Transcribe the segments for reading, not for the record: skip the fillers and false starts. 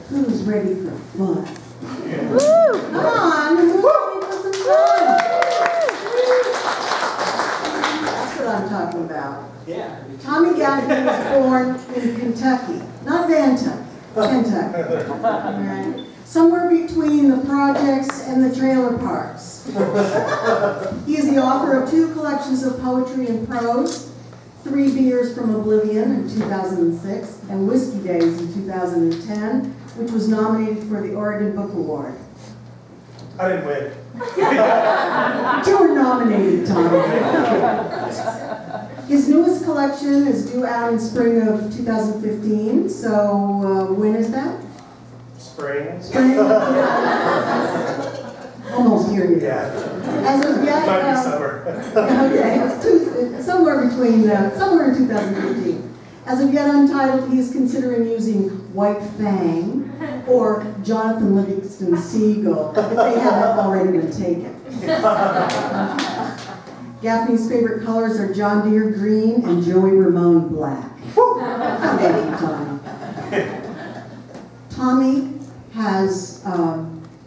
Who's ready for fun? Come on, who's ready for some fun? That's what I'm talking about. Yeah. Tommy Gaffney was born in Kentucky, not Vantucky, Kentucky. Right? Somewhere between the projects and the trailer parks. He is the author of 2 collections of poetry and prose, 3 Beers from Oblivion in 2006, and Whiskey Days in 2010, which was nominated for the Oregon Book Award. I didn't win. You were nominated, Tommy. His newest collection is due out in spring of 2015, so when is that? Spring. Spring? Almost here yet. Yeah. As of yet, Might be summer. okay, somewhere between, somewhere in 2015. As of yet untitled, he is considering using White Fang or Jonathan Livingston Seagull, if they haven't already been taken. Gaffney's favorite colors are John Deere green and Joey Ramone black. Tommy. Tommy has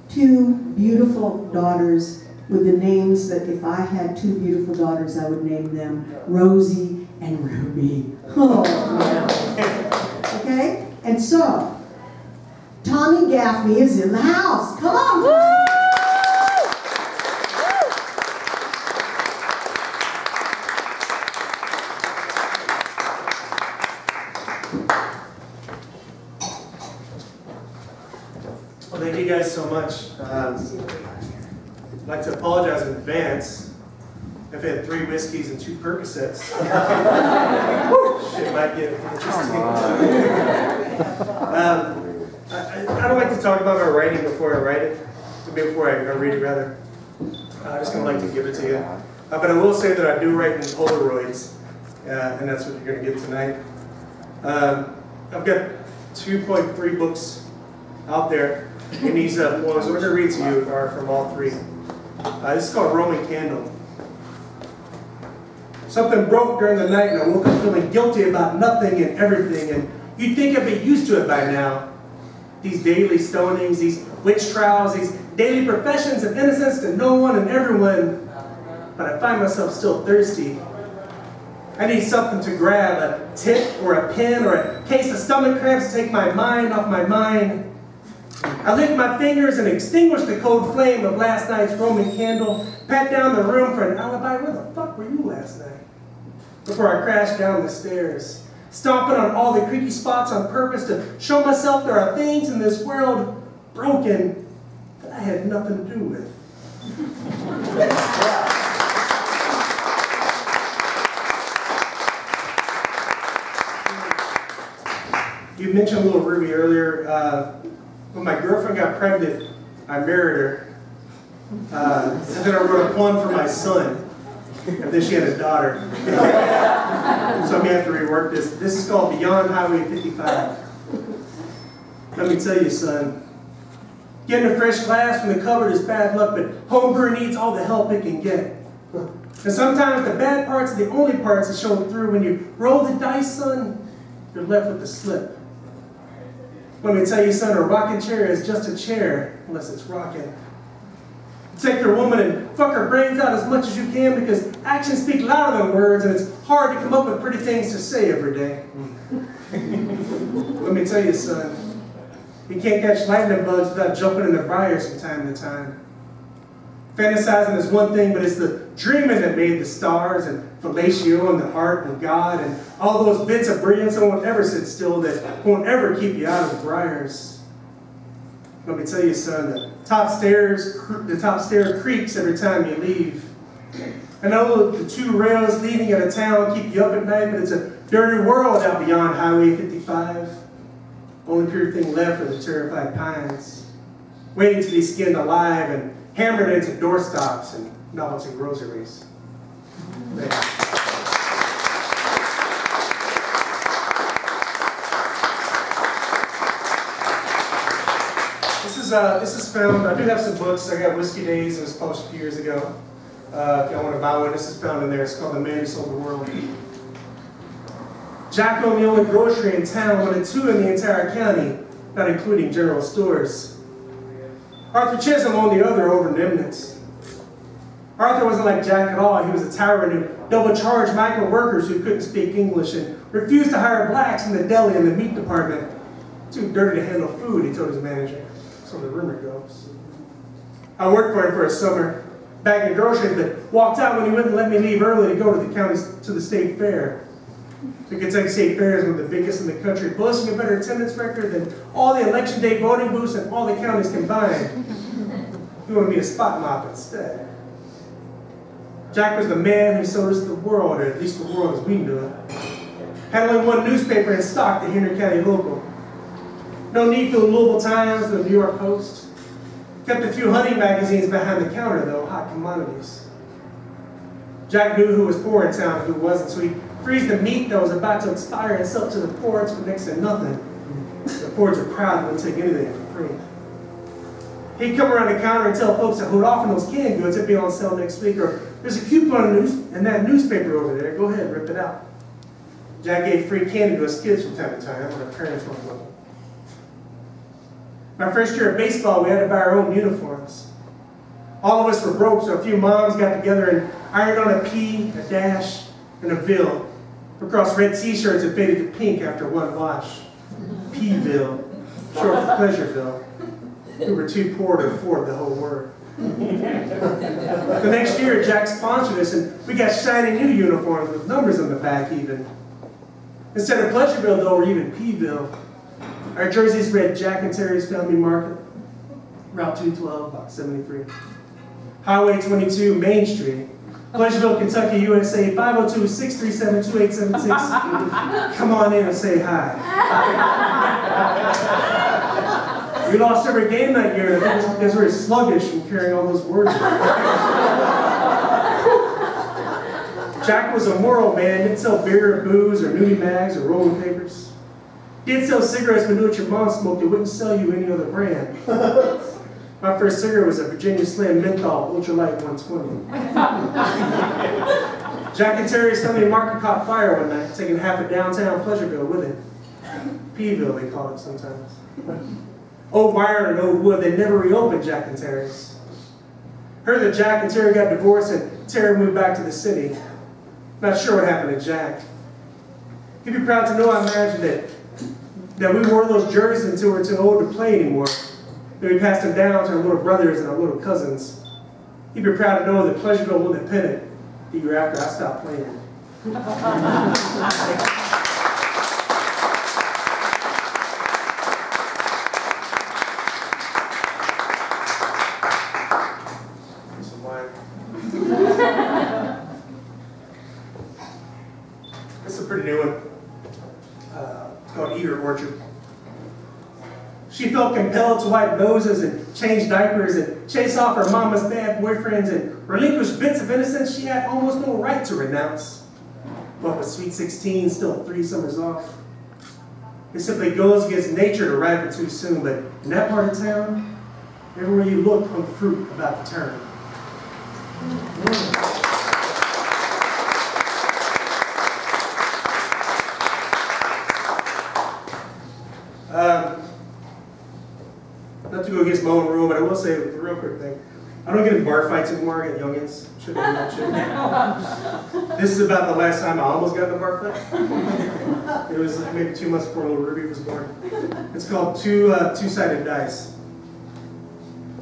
2 beautiful daughters with the names that if I had 2 beautiful daughters, I would name them Rosie and Ruby. Oh, yeah. Okay? And so, Tommy Gaffney is in the house. Come on, Tommy. Well, thank you guys so much. I'd like to apologize in advance. I've had 3 whiskeys and 2 Percocets. Shit might get interesting. I don't like to talk about my writing before I write it, before I read it rather. I'm just going to like to give it to you. But I will say that I do write in Polaroids, and that's what you're going to get tonight. I've got 2.3 books out there, and these ones I'm going to read to you are from all 3. This is called Roman Candle. Something broke during the night and I woke up feeling guilty about nothing and everything, and you'd think I'd be used to it by now. These daily stonings, these witch trials, these daily professions of innocence to no one and everyone, but I find myself still thirsty. I need something to grab, a tip or a pen or a case of stomach cramps to take my mind off my mind. I lick my fingers and extinguish the cold flame of last night's Roman candle, pat down the room for an alibi. Where the fuck were you last night? Before I crashed down the stairs, stomping on all the creaky spots on purpose to show myself there are things in this world broken that I had nothing to do with. You mentioned little Ruby earlier. When my girlfriend got pregnant, I married her. And then I wrote a poem for my son. And then she had a daughter. So I'm going to have to rework this. This is called Beyond Highway 55. Let me tell you, son. Getting a fresh glass from the cupboard is bad luck, but homebrew needs all the help it can get. And sometimes the bad parts are the only parts that show through. When you roll the dice, son, you're left with the slip. Let me tell you, son, a rocking chair is just a chair, unless it's rocking. Take your woman and fuck her brains out as much as you can, because actions speak louder than words, and it's hard to come up with pretty things to say every day. Let me tell you, son, you can't catch lightning bugs without jumping in the briars from time to time. Fantasizing is one thing, but it's the dreaming that made the stars, and fellatio, and the heart, and God, and all those bits of brilliance that won't ever sit still, that won't ever keep you out of the briars. Let me tell you, son, the top stair creaks every time you leave. I know the 2 rails leading out of town keep you up at night, but it's a dirty world out beyond Highway 55. Only pure thing left are the terrified pines, waiting to be skinned alive and hammered into doorstops and novelty groceries. This is found, I do have some books. I got Whiskey Days, it was published a few years ago. If y'all want to buy one, this is found in there. It's called The Man Who Sold the World. Jacko, the only grocery in town, wanted 2 in the entire county. not including general stores. Arthur Chisholm owned the other over in Eminence. Arthur wasn't like Jack at all. He was a tyrant who double-charged migrant workers who couldn't speak English and refused to hire blacks in the deli and the meat department. Too dirty to handle food, he told his manager. So the rumor goes. I worked for him for a summer, bagging groceries, but walked out when he wouldn't let me leave early to go to the state fair. The Kentucky State Fair is one of the biggest in the country, boasting a better attendance record than all the election day voting booths in all the counties combined. He wanted me to spot mop instead. Jack was the man who sold us the world, or at least the world as we knew it. Had only one newspaper in stock, the Henry County Local. No need for the Louisville Times, the New York Post. Kept a few hunting magazines behind the counter, though, hot commodities. Jack knew who was poor in town and who wasn't, so he freeze the meat that was about to expire and sell it to the Fords for next to nothing. The Fords were proud and wouldn't take anything for free. He'd come around the counter and tell folks that hold off on those canned goods that'd be on sale next week, or there's a coupon in that newspaper over there, go ahead, rip it out. Jack gave free candy to us kids from time to time when our parents weren't looking. My first year of baseball, we had to buy our own uniforms. All of us were broke, so a few moms got together and ironed on a P, a dash, and a Ville across red t-shirts that faded to pink after one wash. P-Ville, short for Pleasureville. We were too poor to afford the whole word. The next year, Jack sponsored us, and we got shiny new uniforms with numbers on the back even. Instead of Pleasureville, though, or even P-Ville, our jerseys read Jack and Terry's Family Market, Route 212, Box 73. Highway 22, Main Street, Pleasureville, Kentucky, USA, 502-637-2876. Come on in and say hi. We lost every game that year because we were sluggish from carrying all those words. Jack was a moral man. Didn't sell beer or booze or nudie mags or rolling papers. Didn't sell cigarettes, but knew what your mom smoked. It wouldn't sell you any other brand. My first cigarette was a Virginia Slim Menthol Ultralight 120. Jack and Terry's Family Market caught fire one night, taking half of downtown Pleasureville with it. P-Ville, they call it sometimes. Old iron and old wood, they never reopened Jack and Terry's. Heard that Jack and Terry got divorced and Terry moved back to the city. Not sure what happened to Jack. He'd be proud to know, I imagine, that we wore those jerseys until we were too old to play anymore. That we passed them down to our little brothers and our little cousins. He'd be proud to know that Pleasureville won the pennant the year after I stopped playing. Some wine. This is a pretty new one. It's called Eater Orchard. She felt compelled to wipe noses and change diapers and chase off her mama's bad boyfriends and relinquish bits of innocence she had almost no right to renounce. But with Sweet 16 still 3 summers off, it simply goes against nature to ripen too soon. But in that part of town, everywhere you look hung fruit about to turn. Not to go against my own rule, but I will say a real quick thing. I don't get in bar fights anymore. I get youngins. Shouldn't have done that. This is about the last time I almost got in a bar fight. It was maybe 2 months before little Ruby was born. It's called two-sided dice.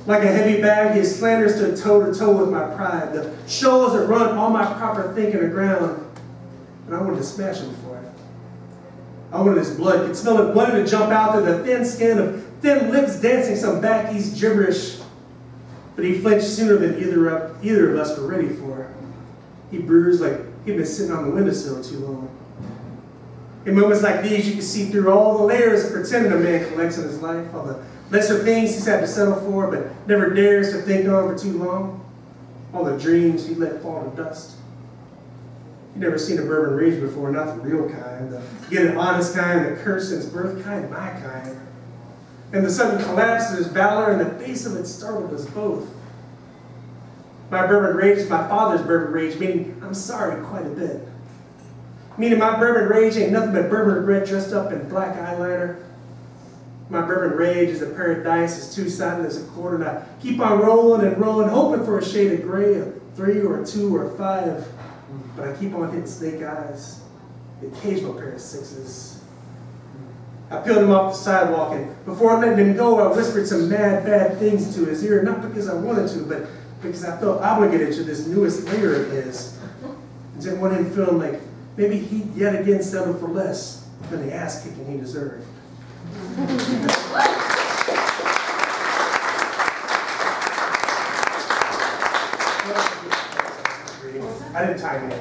Like a heavy bag, his slander stood toe-to-toe with my pride. The shoals that run all my proper thinking aground. And I wanted to smash him for it. I wanted his blood. Could smell it, wanted to jump out through the thin skin of thin lips dancing some back east gibberish. But he flinched sooner than either of us were ready for. He bruised like he'd been sitting on the windowsill too long. In moments like these, you can see through all the layers of pretending a man collects in his life, all the lesser things he's had to settle for, but never dares to think on for too long, all the dreams he let fall to dust. You've never seen a bourbon rage before, not the real kind, the get an honest kind, the curse since birth kind, my kind. And the sudden collapse of his valor and the face of it startled us both. My bourbon rage is my father's bourbon rage, meaning I'm sorry quite a bit. Meaning my bourbon rage ain't nothing but bourbon regret dressed up in black eyeliner. My bourbon rage is a pair of dice as two-sided as a quarter, and I keep on rolling and rolling, hoping for a shade of gray, a 3 or a 2 or a 5. But I keep on hitting snake eyes, the occasional pair of 6s. I peeled him off the sidewalk, and before letting him go, I whispered some mad, bad things into his ear, not because I wanted to, but because I felt obligated to this newest layer of his. I didn't want him feeling like maybe he'd yet again settle for less than the ass-kicking he deserved. I didn't time any of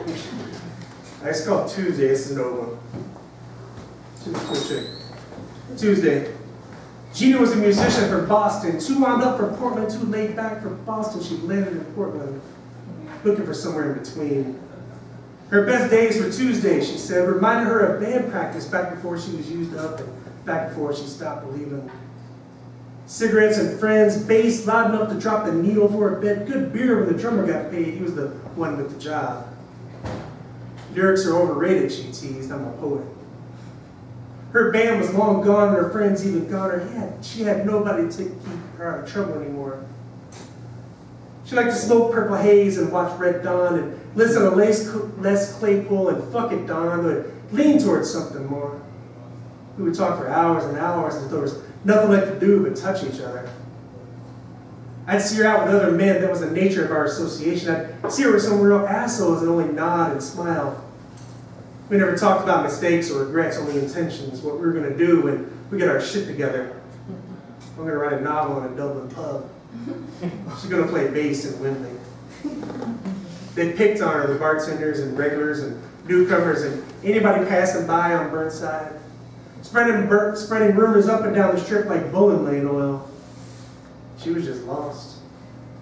this shit. It's called Tuesday. This is an old one. Tuesday. Gina was a musician from Boston. Too wound up for Portland, too laid back for Boston. She landed in Portland, looking for somewhere in between. Her best days were Tuesdays, she said, reminded her of band practice back before she was used up and back before she stopped believing. Cigarettes and friends, bass loud enough to drop the needle for a bit, good beer when the drummer got paid, he was the one with the job. Lyrics are overrated, she teased, I'm a poet. Her band was long gone and her friends even gone. She had nobody to keep her out of trouble anymore. She liked to smoke Purple Haze and watch Red Dawn and listen to Les Claypool and Fuck It Dawn, but lean towards something more. We would talk for hours and hours as there was nothing left to do but touch each other. I'd see her out with other men. That was the nature of our association. I'd see her with some real assholes and only nod and smile. We never talked about mistakes or regrets, only intentions, what we were going to do when we get our shit together. I'm going to write a novel in a Dublin pub. She's going to play bass in Wembley. They picked on her, the bartenders and regulars and newcomers and anybody passing by on Burnside. Spreading rumors up and down the strip like bowling lane oil. She was just lost.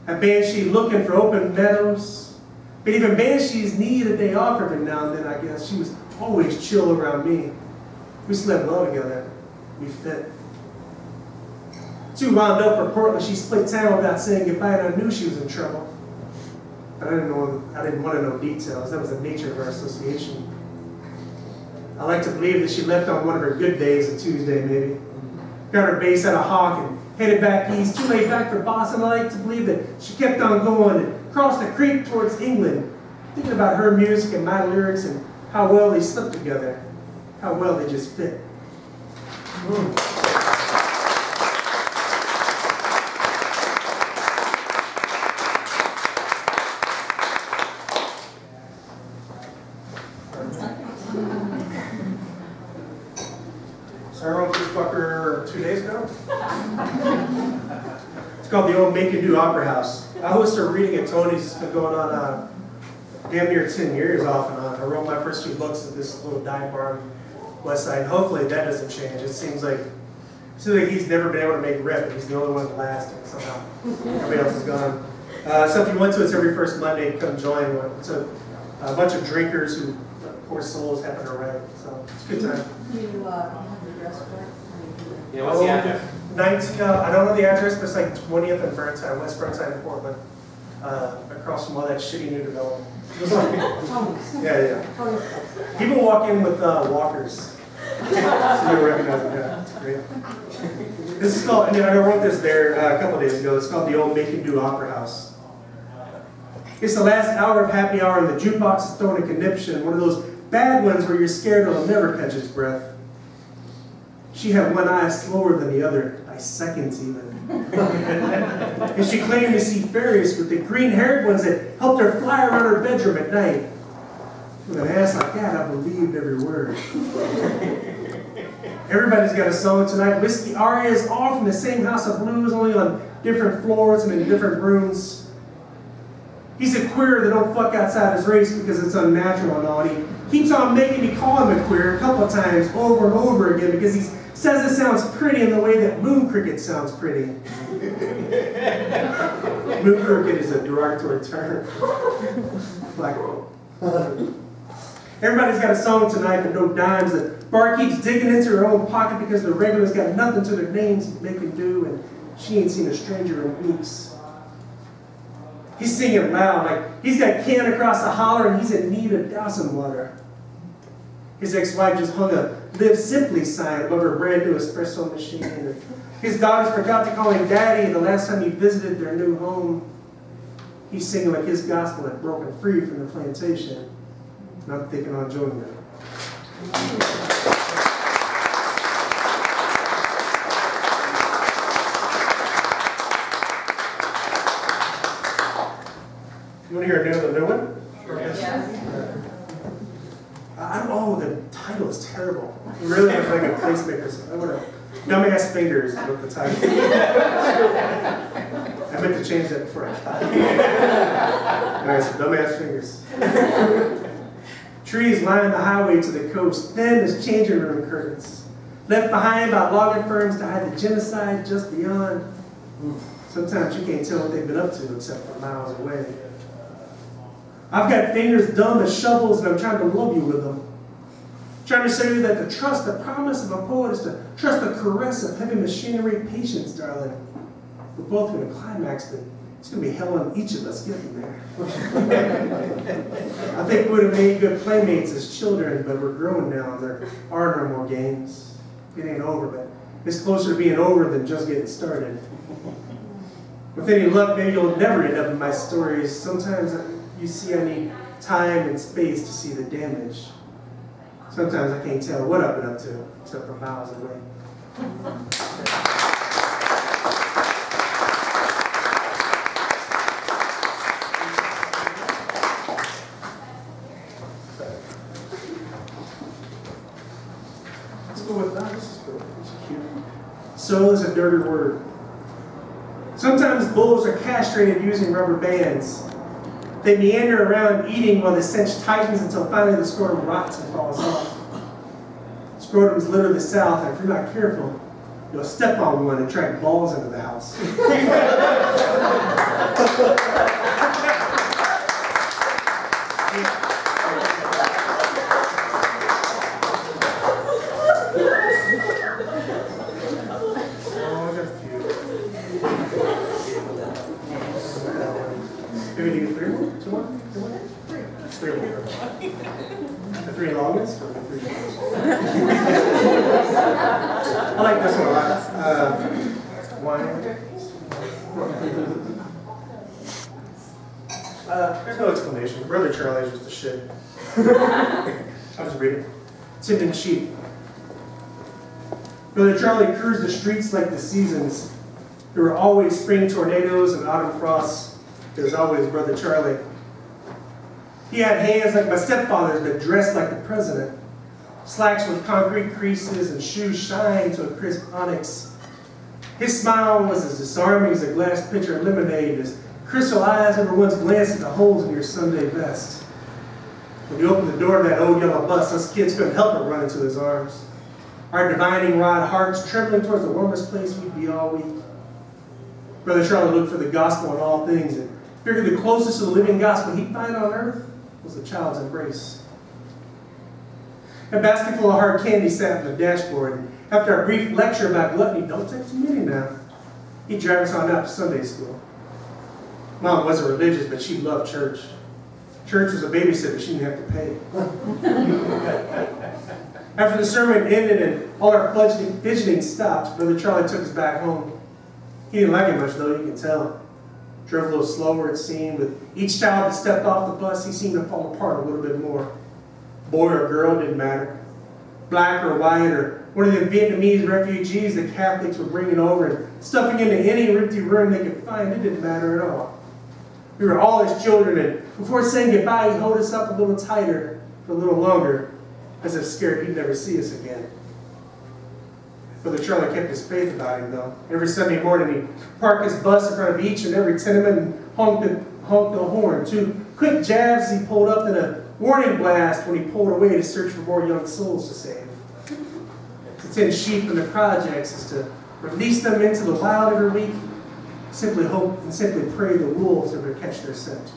At Banshee looking for open meadows. But even Banshees need a day off every now and then, I guess. She was always chill around me. We slept well together. We fit. Too wound up for Portland, she split town without saying goodbye, and I knew she was in trouble. But I didn't want to know details. That was the nature of our association. I like to believe that she left on one of her good days, a Tuesday maybe. Got her bass out of Hawk and headed back east, too late back for Boston. I like to believe that she kept on going and crossed the creek towards England, thinking about her music and my lyrics and how well they slipped together, how well they just fit. So I wrote this fucker 2 days ago. It's called The Old Make-and-Do Opera House. I hosted a reading at Toni's. It's been going on damn near 10 years off and on. I wrote my first few books at this little dive bar on West Side. Hopefully that doesn't change. It seems like he's never been able to make rep, but he's the only one lasting somehow. Everybody else is gone. So if you went to it, it's every first Monday. Come join. It's a bunch of drinkers who, poor souls, happen to write. So it's a good time. Yeah, what's the address? 19, I don't know the address, but it's like 20th and Burnside, West Burnside in Portland, across from all that shitty new development. Yeah. People walk in with walkers, so you'll recognize them. Yeah, it's great. This is called, and I wrote this there a couple days ago. It's called The Old Make-and-Do Opera House. It's the last hour of happy hour, and the jukebox is throwing a conniption, one of those bad ones where you're scared it'll never catch its breath. She had one eye slower than the other, by seconds even. And she claimed to see fairies with the green-haired ones that helped her fly around her bedroom at night. With an ass like that, I believed every word. Everybody's got a song tonight. Whiskey arias, all from the same house of blues, only on different floors and in different rooms. He's a queer that don't fuck outside his race because it's unnatural and all. And he keeps on making me call him a queer a couple of times over and over again because he says it sounds pretty in the way that moon cricket sounds pretty. Moon cricket is a derogatory term. Black folk. Everybody's got a song tonight, but no dimes. The bar keeps digging into her own pocket because the regulars got nothing to their names they can do, and she ain't seen a stranger in weeks. He's singing loud, like he's got can across the holler and he's in need of dowsing water. His ex-wife just hung a Live Simply sign above her brand new espresso machine. And his daughters forgot to call him Daddy the last time he visited their new home. He's singing like his gospel had broken free from the plantation. And I'm thinking on joining them. You want to hear another new one? Sure. Yes. Oh, the title is terrible. You really have like a placemaker. So I want to. Dumbass Fingers is what the title is. I meant to change that before I got it. And I said, Dumbass Fingers. Trees line the highway to the coast, thin as changing room curtains. Left behind by logging firms to hide the genocide just beyond. Sometimes you can't tell what they've been up to except for miles away. I've got fingers dumb as shovels and I'm trying to love you with them. Trying to show you that to trust the promise of a poet is to trust the caress of heavy machinery. Patience, darling. We're both going to climax, but it's going to be hell on each of us getting there. I think we would have made good playmates as children, but we're grown now and there are no more games. It ain't over, but it's closer to being over than just getting started. With any luck, maybe you'll never end up in my stories. Sometimes you see I need time and space to see the damage. Sometimes I can't tell what I've been up to, except from miles away. Let's go with that. This is cool. This is cute. Soul is a dirty word. Sometimes bulls are castrated using rubber bands. They meander around eating while the cinch tightens until finally the scrotum rots and falls off. Scrotums litter the south, and if you're not careful, you'll step on one and drag balls into the house. Maybe you get 3 more? 2 more? 2 more? 3 more. The 3 longest or the 3 shortest? I like this one a lot. There's no explanation. Brother Charlie's just a shit. I'll just read it. Tipping sheep. Brother Charlie cruised the streets like the seasons. There were always spring tornadoes and autumn frosts. There's always Brother Charlie. He had hands like my stepfather's, but dressed like the president. Slacks with concrete creases and shoes shine to a crisp onyx. His smile was as disarming as a glass pitcher of lemonade. His crystal eyes never once glanced at the holes in your Sunday vest. When you opened the door of that old yellow bus, us kids couldn't help but run into his arms. Our divining rod hearts trembling towards the warmest place we'd be all week. Brother Charlie looked for the gospel in all things and figured the closest to the living gospel he'd find on earth was a child's embrace. A basket full of hard candy sat on the dashboard, and after our brief lecture about gluttony, don't take too many now, he'd drive us on out to Sunday school. Mom wasn't religious, but she loved church. Church was a babysitter she didn't have to pay. After the sermon ended and all our fidgeting stopped, Brother Charlie took us back home. He didn't like it much, though, you can tell. Drove a little slower, it seemed. With each child that stepped off the bus, he seemed to fall apart a little bit more. Boy or girl, didn't matter. Black or white, or one of the Vietnamese refugees that Catholics were bringing over and stuffing into any empty room they could find, it didn't matter at all. We were all his children, and before saying goodbye, he held us up a little tighter for a little longer, as if scared he'd never see us again. Brother Charlie kept his faith about him, though. Every Sunday morning, he'd park his bus in front of each and every tenement and honk the horn. 2 quick jabs he pulled up in a warning blast when he pulled away to search for more young souls to save. To tend sheep in the projects is to release them into the wild every week, simply hope and simply pray the wolves never catch their scent.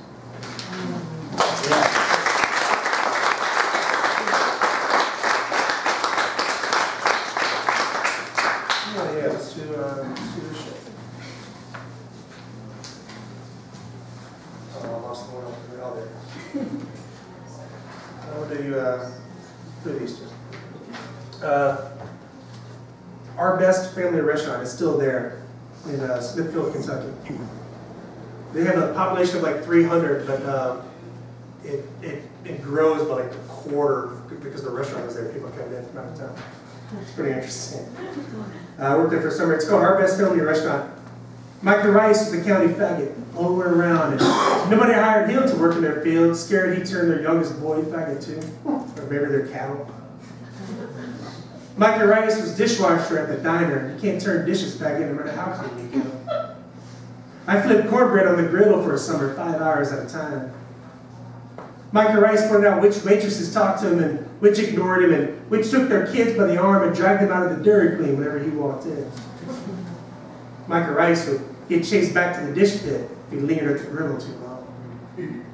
Yeah. Let's do this shit. Oh, I lost the one over there. Oh, there. We'll do these two. Our Best Family Restaurant is still there in Smithfield, Kentucky. They have a population of like 300, but it grows by like a quarter because the restaurant is there. People come in from out of town. It's pretty interesting. I worked there for summer. It's called Our Best Family Restaurant. Micah Rice was the county faggot all the way around. And nobody hired him to work in their field, scared he'd turn their youngest boy faggot too, or maybe their cattle. Micah Rice was dishwasher at the diner. You can't turn dishes faggot no matter how clean you go. I flipped cornbread on the griddle for a summer, 5 hours at a time. Micah Rice pointed out which waitresses talked to him and which ignored him and which took their kids by the arm and dragged them out of the Dairy Queen whenever he walked in. Micah Rice would get chased back to the dish pit if he lingered at the griddle too long.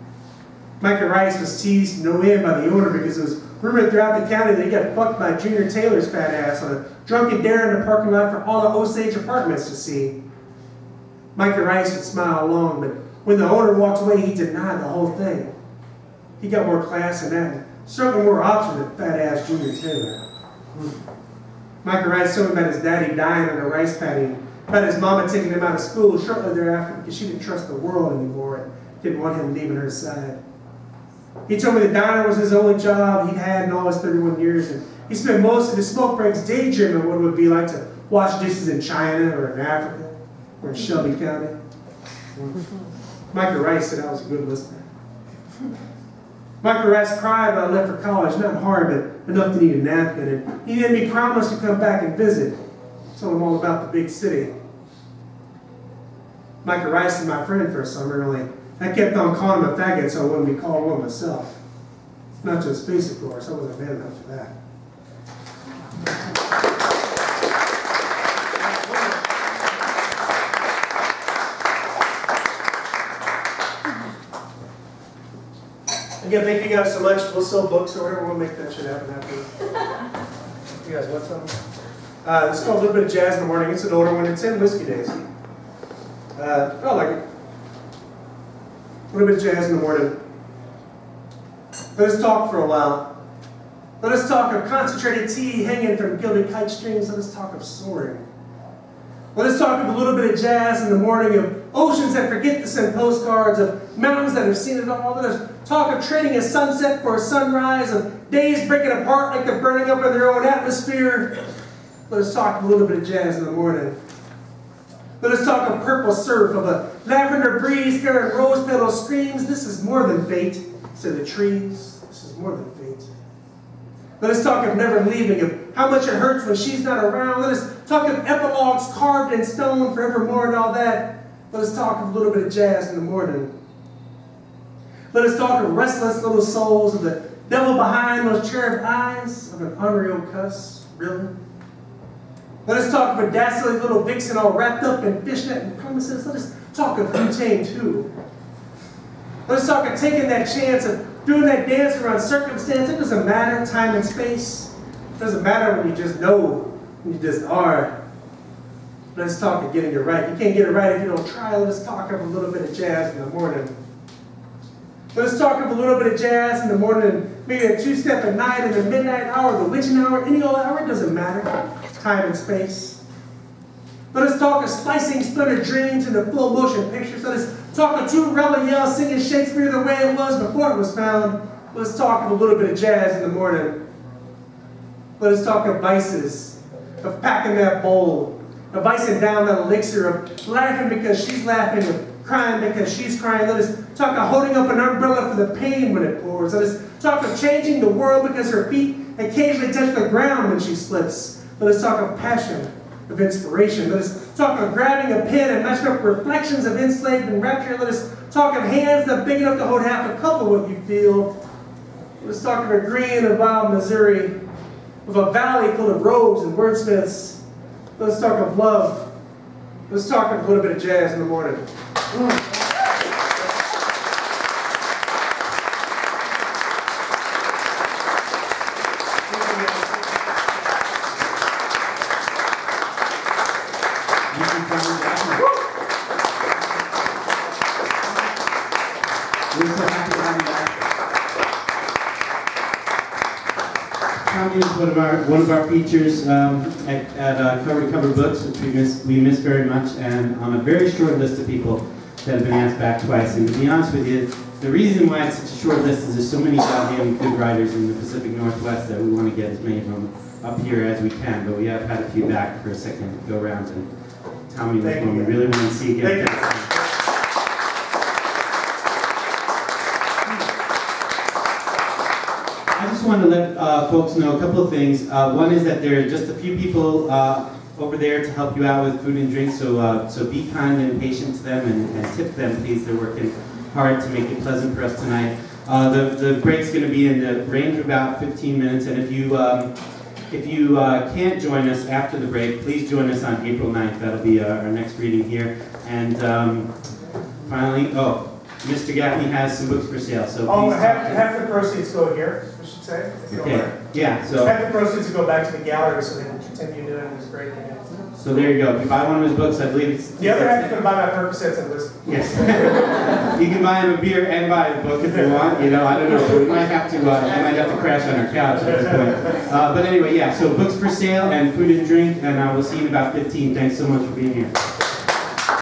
Micah Rice was teased no end by the owner because it was rumored throughout the county that he got fucked by Junior Taylor's fat ass on a drunken dare in the parking lot for all the Osage apartments to see. Micah Rice would smile along, but when the owner walked away, he denied the whole thing. He got more class than that, and certainly more option than fat-ass Junior Taylor. Micah Rice told me about his daddy dying on a rice paddy, about his mama taking him out of school shortly thereafter because she didn't trust the world anymore and didn't want him leaving her side. He told me the diner was his only job he'd had in all his 31 years, and he spent most of his smoke breaks daydreaming what it would be like to wash dishes in China or in Africa or in Shelby County. Micah Rice said I was a good listener. Micah Rice cried when I left for college, not hard, but enough to need a napkin, and he made me promise to come back and visit. Told him all about the big city. Micah Rice is my friend for a summer, only I kept on calling him a faggot so I wouldn't be called one myself. Not to his face, of course. I wasn't man enough for that. Again, thank you guys so much. We'll sell books or whatever. We'll make that shit happen after. You guys want something? This is called A Little Bit of Jazz in the Morning. It's an older one. It's in Whiskey Days. I like it. A little bit of jazz in the morning. Let us talk for a while. Let us talk of concentrated tea hanging from gilded kite strings. Let us talk of soaring. Let us talk of a little bit of jazz in the morning, of oceans that forget to send postcards, of mountains that have seen it all. Let us talk of trading a sunset for a sunrise, of days breaking apart like they're burning up in their own atmosphere. Let us talk of a little bit of jazz in the morning. Let us talk of purple surf, of a lavender breeze carrying rose petal screams. This is more than fate, said the trees. This is more than fate. Let us talk of never leaving, of how much it hurts when she's not around. Let us talk of epilogues carved in stone forevermore and all that. Let us talk of a little bit of jazz in the morning. Let us talk of restless little souls, of the devil behind those cherub eyes, of an unreal cuss, really. Let us talk of a dastardly little vixen all wrapped up in fishnet and promises. Let us talk of who tamed who. Let us talk of taking that chance of doing that dance around circumstance. It doesn't matter, time and space. It doesn't matter when you just know, when you just are. Let us talk of getting it right. You can't get it right if you don't try. Let us talk of a little bit of jazz in the morning. Let us talk of a little bit of jazz in the morning, maybe a two-step at night, in the midnight hour, the witching hour, any old hour, it doesn't matter. Time and space. Let us talk of splicing splintered dreams into full motion pictures. Let us talk of two rebel yells singing Shakespeare the way it was before it was found. Let us talk of a little bit of jazz in the morning. Let us talk of vices, of packing that bowl, of icing down that elixir, of laughing because she's laughing, of crying because she's crying. Let us talk of holding up an umbrella for the pain when it pours. Let us talk of changing the world because her feet occasionally touch the ground when she slips. Let us talk of passion, of inspiration. Let us talk of grabbing a pen and matching up reflections of enslavement and rapture. Let us talk of hands that are big enough to hold half a cup of what you feel. Let us talk of a green and wild Missouri, of a valley full of rogues and wordsmiths. Let us talk of love. Let's talk of a little bit of jazz in the morning. We're so happy to have you back. Come one of our features at Cover to Cover Books, which we miss very much, and on a very short list of people that have been asked back twice. And to be honest with you, the reason why it's such a short list is there's so many goddamn good writers in the Pacific Northwest that we want to get as many of them up here as we can. But we have had a few back for a second go around, and Tommy was one we really want to see again. I just wanted to let folks know a couple of things. One is that there are just a few people over there to help you out with food and drink, so be kind and patient to them and tip them, please. They're working hard to make it pleasant for us tonight. The break's going to be in the range of about 15 minutes, and if you can't join us after the break, please join us on April 9th. That'll be our next reading here. And finally, Mr. Gaffney has some books for sale, so please. Half the proceeds go here, we should say. Okay. Yeah. So half the proceeds will go back to the gallery, so they can continue doing this great thing. So there you go. If you buy one of his books, I believe it's... The other half is going to buy my Percocets and whiskey. Yes. You can buy him a beer and buy a book if you want. You know, I don't know. We might have to. I might have to crash on our couch at this point. But anyway, yeah. So books for sale and food and drink, and we'll see you in about 15. Thanks so much for being here.